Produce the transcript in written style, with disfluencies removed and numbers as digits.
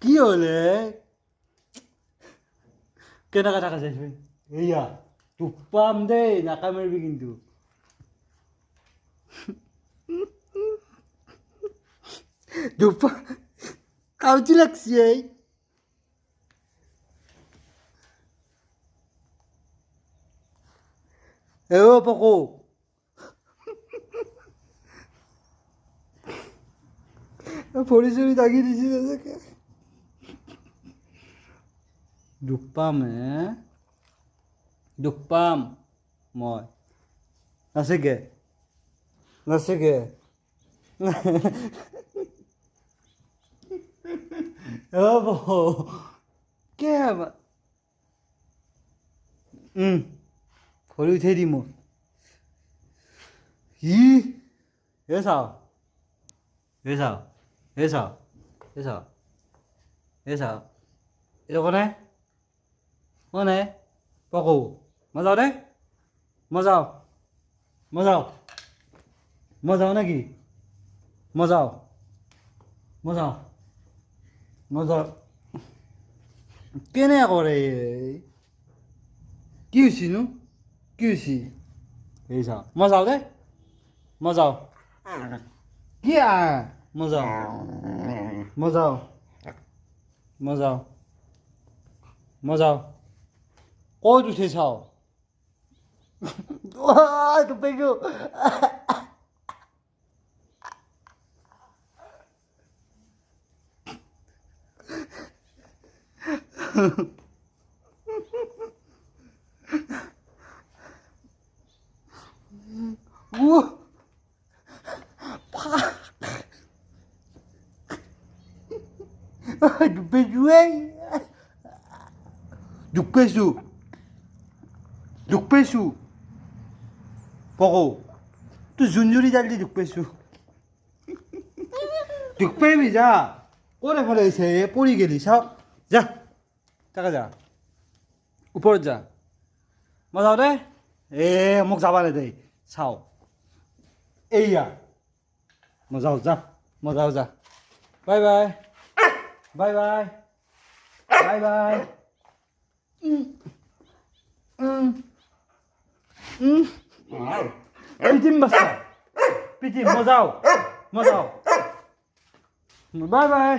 কি হলে কেনেকা টাকা চাইছে এইয়া টুপাম দেই নাকা মাৰিবি কিন্তু টুপা কাউচি লাগছি এই ও পকো ফৰি চৰি দাগি দিছি দুখ পাম দুখ পাম মই নাচিকে নাচিকে কে ভৰি উঠাই দিম মই ই এ চাও এ চাও এ চাও এ চাও এ চাও এইটো কোনে পকো মই যাওঁ দে মই যাওঁ নেকি মই যাওঁ কেনে কৰে কি হৈছিনো কি হৈছি এই চাওঁ মই যাওঁ দে মই যাওঁ কি মই যাওঁ ক'ত উঠি চাওঁ পেগু দুখ পাইছোঁ পকো তুই জুঞ্জুৰি জাল দি দুখ পাইছোঁ দুখ পাইবি যা ক'ত এফালে আহিছে পৰি গেলি চাওঁ যা তাকে যা ওপৰত যা মই যাওঁ দে মোক যাবা নেদে চাওঁ এইয়া মই যাওঁ যা বাই বাই পিটিম বাচ্চা পিটিম মই যাওঁ বাই